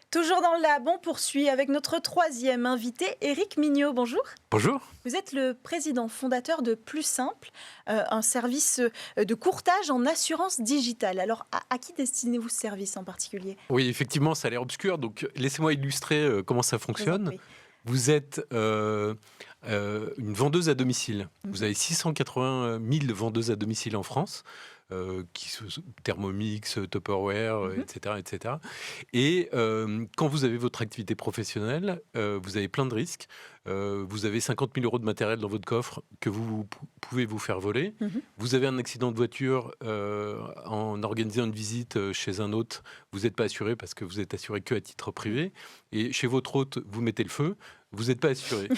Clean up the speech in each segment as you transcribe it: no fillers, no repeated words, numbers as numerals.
Toujours dans le lab, on poursuit avec notre troisième invité, Éric Mignot. Bonjour. Bonjour. Vous êtes le président fondateur de Plus Simple, un service de courtage en assurance digitale. Alors, à qui destinez-vous ce service en particulier? Oui, effectivement, ça a l'air obscur, donc laissez-moi illustrer comment ça Je vous en fonctionne. prie. Vous êtes une vendeuse à domicile. Vous avez 680 000 vendeuses à domicile en France, Thermomix, Tupperware, etc., etc. Et quand vous avez votre activité professionnelle, vous avez plein de risques. Vous avez 50 000 euros de matériel dans votre coffre que vous pouvez vous faire voler. Mhm. Vous avez un accident de voiture en organisant une visite chez un hôte. Vous n'êtes pas assuré parce que vous êtes assuré que à titre privé. Et chez votre hôte, vous mettez le feu. Vous n'êtes pas assuré.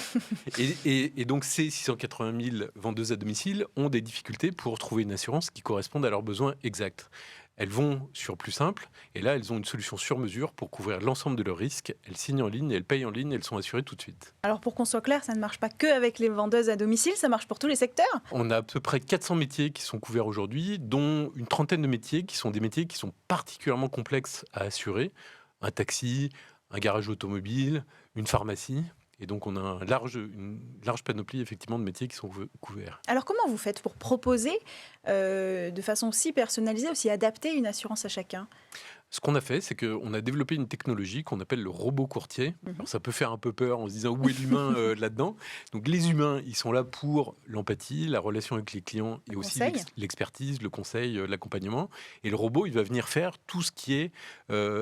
Et donc, ces 680 000 vendeuses à domicile ont des difficultés pour trouver une assurance qui corresponde à leurs besoins exacts. Elles vont sur Plus Simple, et là, elles ont une solution sur mesure pour couvrir l'ensemble de leurs risques. Elles signent en ligne, elles payent en ligne, elles sont assurées tout de suite. Alors, pour qu'on soit clair, ça ne marche pas que avec les vendeuses à domicile, ça marche pour tous les secteurs. On a à peu près 400 métiers qui sont couverts aujourd'hui, dont une trentaine de métiers qui sont des métiers qui sont particulièrement complexes à assurer. Un taxi, un garage automobile, une pharmacie. Et donc, on a une large panoplie, effectivement, de métiers qui sont couverts. Alors, comment vous faites pour proposer de façon aussi personnalisée, aussi adaptée, une assurance à chacun? Ce qu'on a fait, c'est qu'on a développé une technologie qu'on appelle le robot courtier. Alors, ça peut faire un peu peur en se disant où est l'humain là-dedans. Donc, les humains, ils sont là pour l'empathie, la relation avec les clients et aussi conseil. l'expertise, le conseil, l'accompagnement. Et le robot, il va venir faire tout ce qui est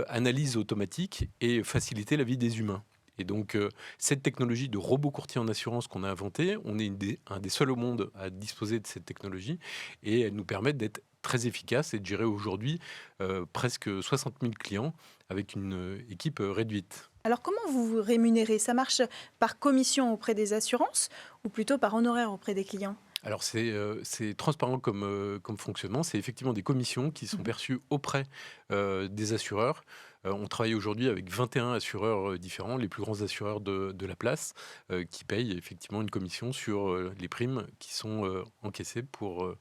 analyse automatique et faciliter la vie des humains. Et donc, cette technologie de robot courtier en assurance qu'on a inventée, on est un des seuls au monde à disposer de cette technologie et elle nous permet d'être très efficace et de gérer aujourd'hui presque 60 000 clients avec une équipe réduite. Alors, comment vous vous rémunérez? Ça marche par commission auprès des assurances ou plutôt par honoraire auprès des clients? Alors, c'est transparent comme fonctionnement. C'est effectivement des commissions qui sont perçues auprès des assureurs. On travaille aujourd'hui avec 21 assureurs différents, les plus grands assureurs de la place, qui payent effectivement une commission sur les primes qui sont encaissées pour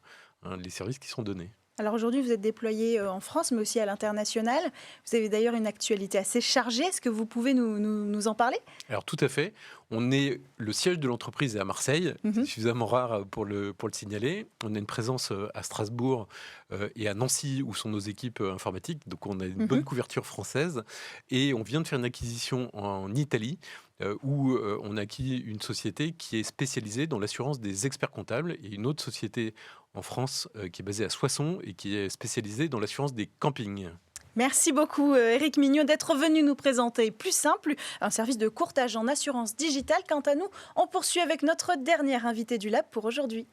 les services qui sont donnés. Alors aujourd'hui, vous êtes déployé en France, mais aussi à l'international. Vous avez d'ailleurs une actualité assez chargée. Est-ce que vous pouvez nous en parler? Alors tout à fait. Le siège de l'entreprise est à Marseille. C'est suffisamment rare pour le signaler. On a une présence à Strasbourg et à Nancy où sont nos équipes informatiques. Donc on a une bonne couverture française. Et on vient de faire une acquisition en Italie où on a acquis une société qui est spécialisée dans l'assurance des experts comptables et une autre société en France qui est basée à Soissons et qui est spécialisée dans l'assurance des campings. Merci beaucoup Éric Mignot d'être venu nous présenter Plus Simple, un service de courtage en assurance digitale. Quant à nous, on poursuit avec notre dernier invité du Lab pour aujourd'hui.